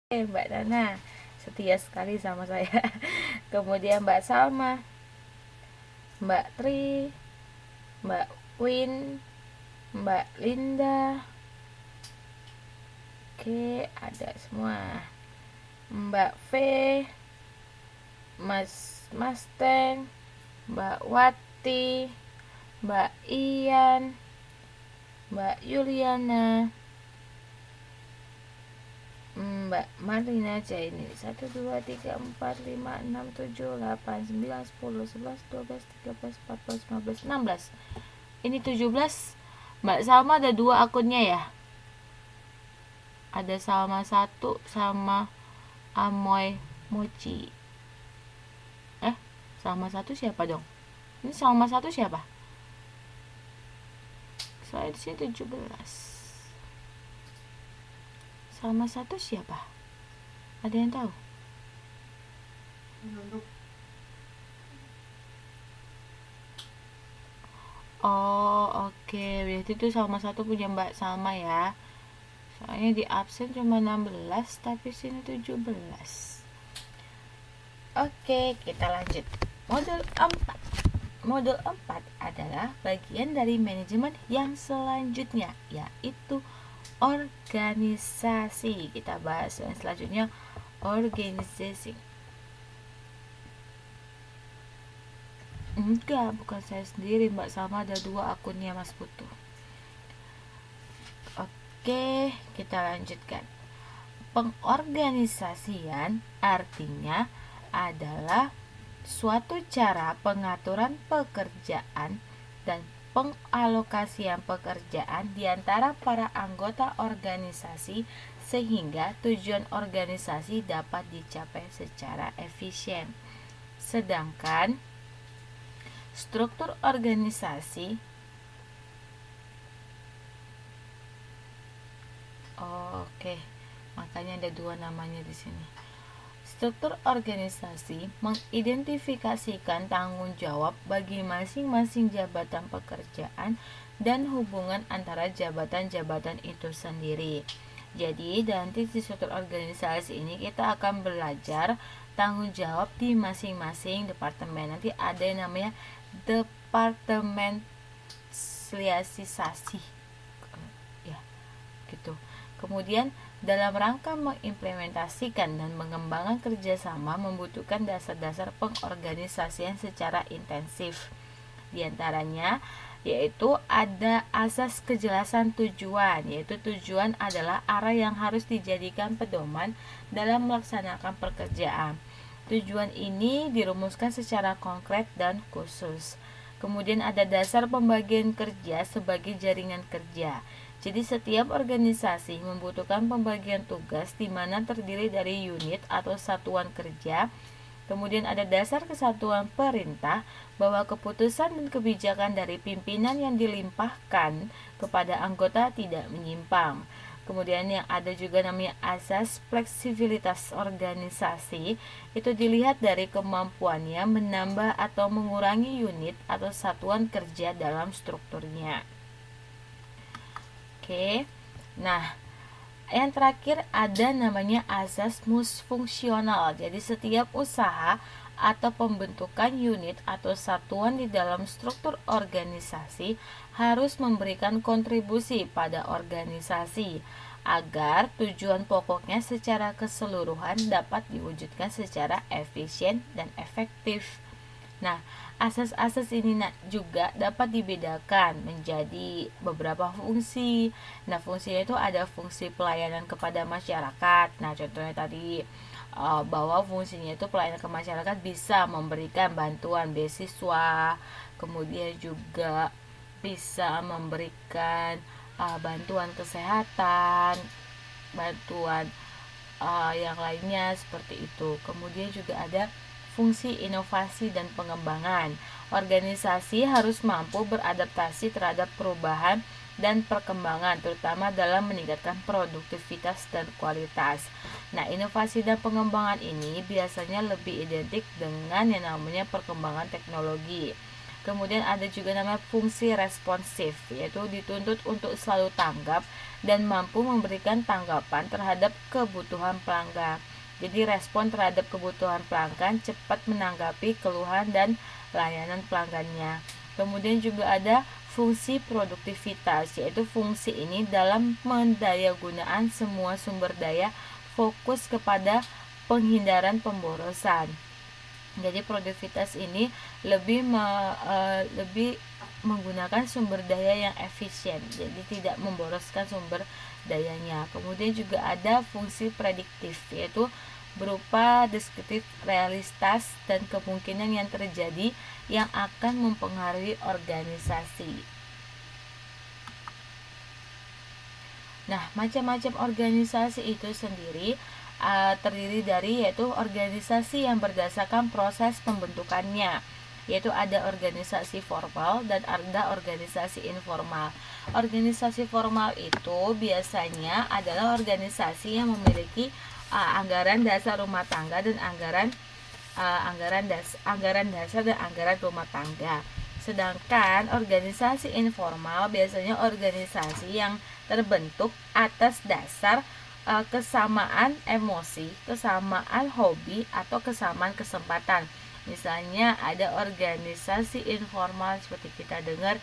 Mbak Nana setia sekali sama saya. Kemudian Mbak Salma, Mbak Tri, Mbak Win, Mbak Linda. Oke, ada semua. Mbak V, Mas Teng, Mbak Wati, Mbak Ian, Mbak Yuliana, Mbak Marlina Jaini. 1 2 3 4 5 6 7 8 9 10 11 12 13 14 15 16. Ini 17. Mbak Salma ada 2 akunnya ya. Ada Salma 1 sama Amoy Mochi. Salma 1 siapa dong? Ini Salma 1 siapa? Soalnya di sini 17. Salma 1 siapa? Ada yang tahu? Oh, oke. Berarti itu Salma 1 punya Mbak Salma ya. Soalnya di absen cuma 16, tapi sini 17. Oke, kita lanjut. Modul 4. Modul 4 adalah bagian dari manajemen yang selanjutnya, yaitu organisasi. Kita bahas yang selanjutnya, organizing. Enggak, bukan saya sendiri, Mbak Salma ada 2 akunnya, Mas Putu. Oke, kita lanjutkan. Pengorganisasian artinya adalah suatu cara pengaturan pekerjaan dan pengalokasian pekerjaan di antara para anggota organisasi sehingga tujuan organisasi dapat dicapai secara efisien. Sedangkan struktur organisasi makanya ada 2 namanya di sini. Struktur organisasi mengidentifikasikan tanggung jawab bagi masing-masing jabatan pekerjaan dan hubungan antara jabatan-jabatan itu sendiri. Jadi, nanti di struktur organisasi ini kita akan belajar tanggung jawab di masing-masing departemen. Nanti ada yang namanya departementalisasi. Ya, gitu. Kemudian dalam rangka mengimplementasikan dan mengembangkan kerjasama membutuhkan dasar-dasar pengorganisasian secara intensif. Di antaranya yaitu ada asas kejelasan tujuan, yaitu tujuan adalah arah yang harus dijadikan pedoman dalam melaksanakan pekerjaan. Tujuan ini dirumuskan secara konkret dan khusus. Kemudian ada dasar pembagian kerja sebagai jaringan kerja. Jadi setiap organisasi membutuhkan pembagian tugas di mana terdiri dari unit atau satuan kerja. Kemudian ada dasar kesatuan perintah bahwa keputusan dan kebijakan dari pimpinan yang dilimpahkan kepada anggota tidak menyimpang. Kemudian yang ada juga namanya asas fleksibilitas organisasi, itu dilihat dari kemampuannya menambah atau mengurangi unit atau satuan kerja dalam strukturnya. Oke. Nah, yang terakhir ada namanya asas multifungsional. Jadi setiap usaha atau pembentukan unit atau satuan di dalam struktur organisasi harus memberikan kontribusi pada organisasi agar tujuan pokoknya secara keseluruhan dapat diwujudkan secara efisien dan efektif. Nah, asas-asas ini juga dapat dibedakan menjadi beberapa fungsi. Nah, fungsinya itu ada fungsi pelayanan kepada masyarakat. Nah, contohnya tadi bahwa fungsinya itu pelayanan ke masyarakat bisa memberikan bantuan beasiswa, kemudian juga bisa memberikan bantuan kesehatan, bantuan yang lainnya seperti itu. Kemudian juga ada fungsi inovasi dan pengembangan. Organisasi harus mampu beradaptasi terhadap perubahan dan perkembangan, terutama dalam meningkatkan produktivitas dan kualitas. Nah, inovasi dan pengembangan ini biasanya lebih identik dengan yang namanya perkembangan teknologi. Kemudian ada juga namanya fungsi responsif, yaitu dituntut untuk selalu tanggap dan mampu memberikan tanggapan terhadap kebutuhan pelanggan. Jadi respon terhadap kebutuhan pelanggan, cepat menanggapi keluhan dan layanan pelanggannya. Kemudian juga ada fungsi produktivitas, yaitu fungsi ini dalam mendayagunaan semua sumber daya, fokus kepada penghindaran pemborosan. Jadi produktivitas ini lebih menggunakan sumber daya yang efisien, jadi tidak memboroskan sumber dayanya. Kemudian juga ada fungsi prediktif, yaitu berupa deskriptif realitas dan kemungkinan yang terjadi yang akan mempengaruhi organisasi. Nah, macam-macam organisasi itu sendiri terdiri dari yaitu organisasi yang berdasarkan proses pembentukannya, yaitu ada organisasi formal dan ada organisasi informal. Organisasi formal itu biasanya adalah organisasi yang memiliki anggaran dasar rumah tangga dan anggaran dasar dan anggaran rumah tangga. Sedangkan organisasi informal biasanya organisasi yang terbentuk atas dasar kesamaan emosi, kesamaan hobi, atau kesamaan kesempatan. Misalnya ada organisasi informal seperti kita dengar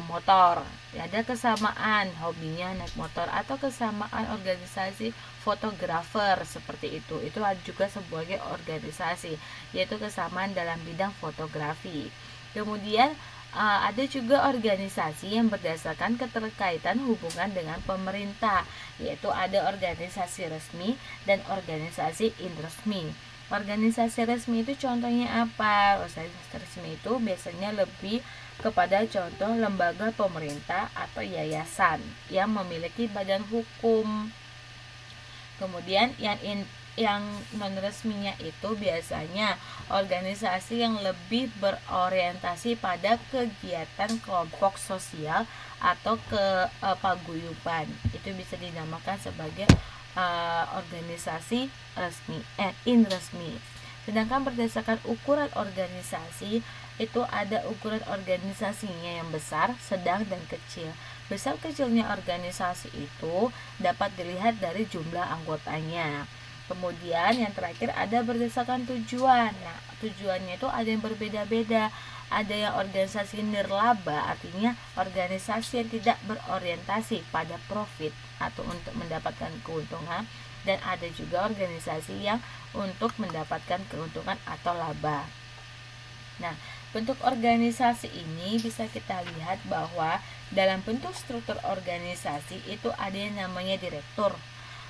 motor, ada kesamaan hobinya naik motor, atau kesamaan organisasi fotografer seperti itu juga sebagai organisasi, yaitu kesamaan dalam bidang fotografi. Kemudian ada juga organisasi yang berdasarkan keterkaitan hubungan dengan pemerintah, yaitu ada organisasi resmi dan organisasi irresmi. Organisasi resmi itu contohnya apa? Organisasi resmi itu biasanya lebih kepada contoh lembaga pemerintah atau yayasan yang memiliki badan hukum. Kemudian yang non resminya itu biasanya organisasi yang lebih berorientasi pada kegiatan kelompok sosial atau kepaguyuban. Itu bisa dinamakan sebagai organisasi resmi resmi. Sedangkan berdasarkan ukuran organisasi itu ada ukuran organisasinya yang besar, sedang, dan kecil. Besar kecilnya organisasi itu dapat dilihat dari jumlah anggotanya. Kemudian yang terakhir ada berdasarkan tujuan. Nah, tujuannya itu ada yang berbeda-beda. Ada yang organisasi nirlaba, artinya organisasi yang tidak berorientasi pada profit atau untuk mendapatkan keuntungan, dan ada juga organisasi yang untuk mendapatkan keuntungan atau laba. Nah, bentuk organisasi ini bisa kita lihat bahwa dalam bentuk struktur organisasi itu ada yang namanya direktur.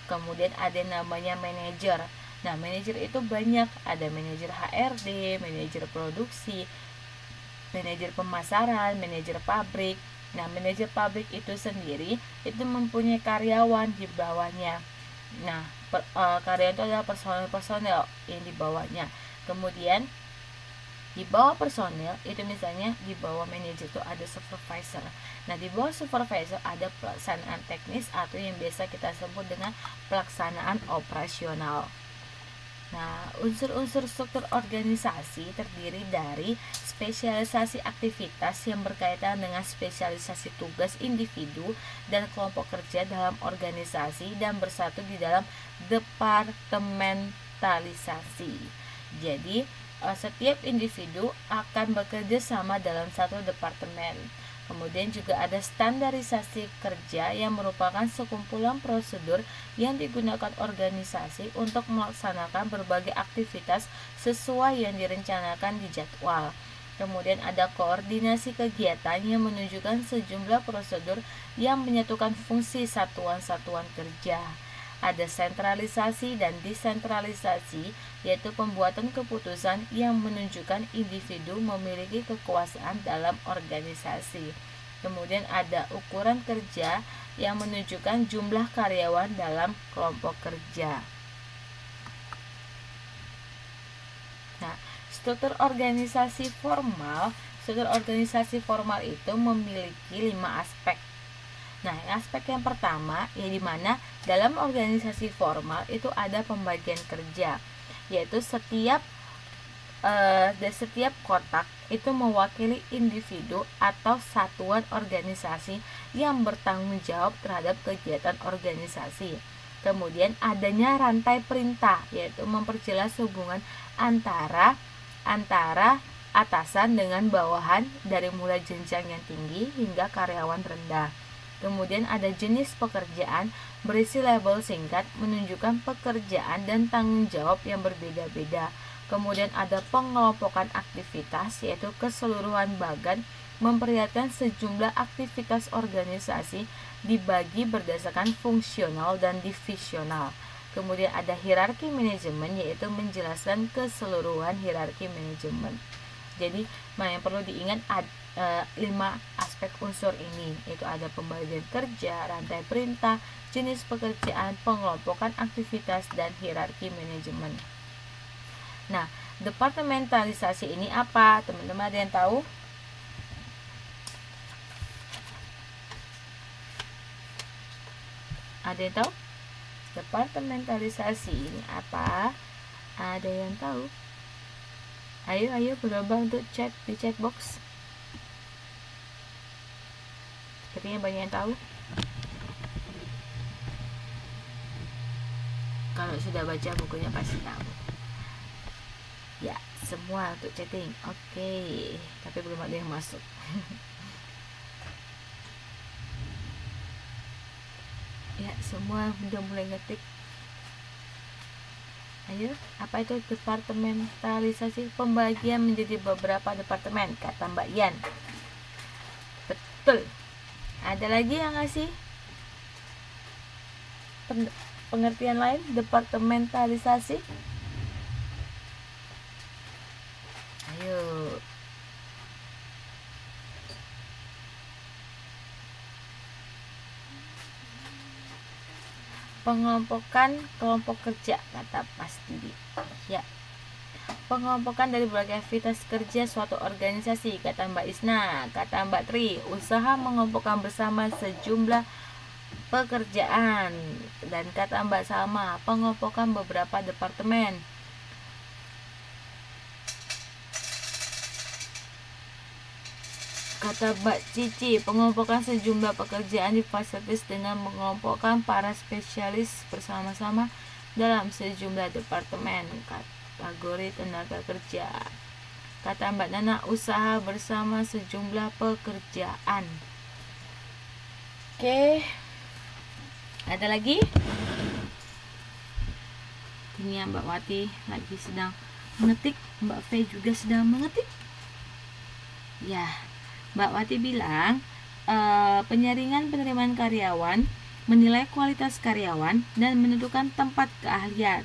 Kemudian ada yang namanya manajer. Nah, manajer itu banyak, ada manajer HRD, manajer produksi, manajer pemasaran, manajer pabrik. Nah, manajer pabrik itu sendiri itu mempunyai karyawan di bawahnya. Nah, karyawan itu adalah personel yang di bawahnya. Kemudian di bawah personel itu misalnya di bawah manajer itu ada supervisor. Nah, di bawah supervisor ada pelaksanaan teknis atau yang biasa kita sebut dengan pelaksanaan operasional. Nah, unsur-unsur struktur organisasi terdiri dari spesialisasi aktivitas yang berkaitan dengan spesialisasi tugas individu dan kelompok kerja dalam organisasi dan bersatu di dalam departementalisasi. Jadi, setiap individu akan bekerja sama dalam satu departemen. Kemudian juga ada standarisasi kerja yang merupakan sekumpulan prosedur yang digunakan organisasi untuk melaksanakan berbagai aktivitas sesuai yang direncanakan di jadwal. Kemudian ada koordinasi kegiatan yang menunjukkan sejumlah prosedur yang menyatukan fungsi satuan-satuan kerja. Ada sentralisasi dan desentralisasi, yaitu pembuatan keputusan yang menunjukkan individu memiliki kekuasaan dalam organisasi. Kemudian ada ukuran kerja yang menunjukkan jumlah karyawan dalam kelompok kerja. Nah, struktur organisasi formal itu memiliki 5 aspek. Nah, aspek yang pertama ya di mana dalam organisasi formal itu ada pembagian kerja, yaitu setiap dan setiap kotak itu mewakili individu atau satuan organisasi yang bertanggung jawab terhadap kegiatan organisasi. Kemudian adanya rantai perintah, yaitu memperjelas hubungan antara atasan dengan bawahan dari mulai jenjang yang tinggi hingga karyawan rendah. Kemudian ada jenis pekerjaan berisi label singkat menunjukkan pekerjaan dan tanggung jawab yang berbeda-beda. Kemudian ada pengelompokan aktivitas, yaitu keseluruhan bagan memperlihatkan sejumlah aktivitas organisasi dibagi berdasarkan fungsional dan divisional. Kemudian ada hierarki manajemen, yaitu menjelaskan keseluruhan hierarki manajemen. Jadi yang perlu diingat 5 aspek unsur ini, yaitu ada pembagian kerja, rantai perintah, jenis pekerjaan, pengelompokan aktivitas, dan hierarki manajemen. Nah, departementalisasi ini apa? Teman-teman ada yang tahu? Ada yang tahu? Departementalisasi ini apa? Ada yang tahu? Ayo berlomba untuk chat di chat box. Sepertinya banyak yang tahu. Kalau sudah baca bukunya pasti tahu. Ya, semua untuk chatting. Oke, tapi belum ada yang masuk. Ya, semua udah mulai ngetik. Ayo, apa itu departementalisasi? Pembagian menjadi beberapa departemen, kata Mbak Yan. Betul. Ada lagi yang ngasih pengertian lain departementalisasi? Ayo. Pengelompokan kelompok kerja, kata pasti. Ya. Pengelompokan dari berbagai aktivitas kerja suatu organisasi, kata Mbak Isna. Kata Mbak Tri, usaha mengelompokkan bersama sejumlah pekerjaan. Dan kata Mbak Salma, pengelompokan beberapa departemen. Kata Mbak Cici, pengelompokan sejumlah pekerjaan difasilitasi dengan mengelompokkan para spesialis bersama-sama dalam sejumlah departemen. Kategori tenaga kerja. Kata Mbak Nana, usaha bersama sejumlah pekerjaan. Oke. Ada lagi? Ini Mbak Wati lagi sedang mengetik, Mbak V juga sedang mengetik. Ya, Mbak Wati bilang penyaringan penerimaan karyawan, menilai kualitas karyawan, dan menentukan tempat keahlian.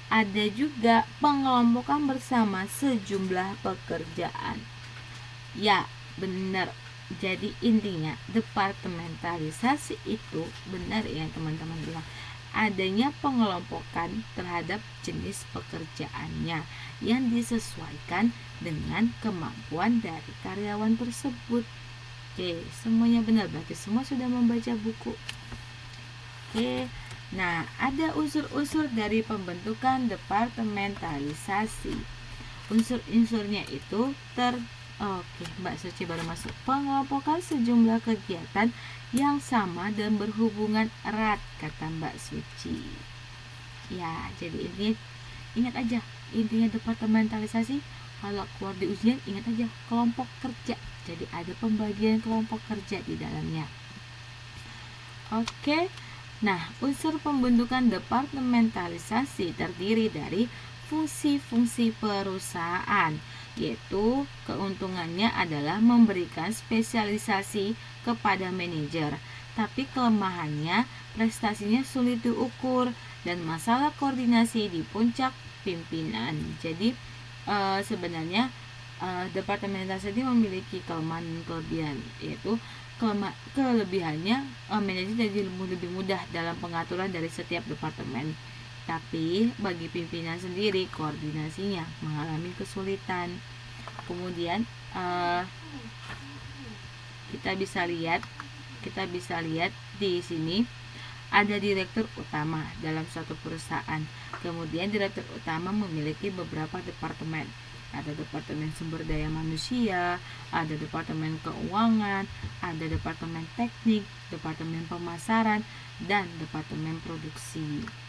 Ada juga pengelompokan bersama sejumlah pekerjaan. Ya, benar. Jadi intinya departementalisasi itu benar ya teman-teman bilang. Adanya pengelompokan terhadap jenis pekerjaannya yang disesuaikan dengan kemampuan dari karyawan tersebut. Oke, semuanya benar, berarti semua sudah membaca buku. Oke, nah ada unsur-unsur dari pembentukan departementalisasi. Unsur-unsurnya itu Oke, Mbak Suci baru masuk. Pengelompokan sejumlah kegiatan yang sama dan berhubungan erat, kata Mbak Suci. Ya, jadi intinya ingat aja, intinya departementalisasi kalau keluar di ujian ingat aja kelompok kerja. Jadi ada pembagian kelompok kerja di dalamnya. Oke. Nah, unsur pembentukan departementalisasi terdiri dari fungsi-fungsi perusahaan, yaitu keuntungannya adalah memberikan spesialisasi kepada manajer, tapi kelemahannya prestasinya sulit diukur dan masalah koordinasi di puncak pimpinan. Jadi sebenarnya departementalisasi ini memiliki kelemahan dan kelebihan, yaitu kelebihannya manajer jadi lebih mudah dalam pengaturan dari setiap departemen. Tapi bagi pimpinan sendiri koordinasinya mengalami kesulitan. Kemudian kita bisa lihat di sini ada direktur utama dalam suatu perusahaan. Kemudian direktur utama memiliki beberapa departemen. Ada Departemen Sumber Daya Manusia, ada Departemen Keuangan, ada Departemen Teknik, Departemen Pemasaran, dan Departemen Produksi.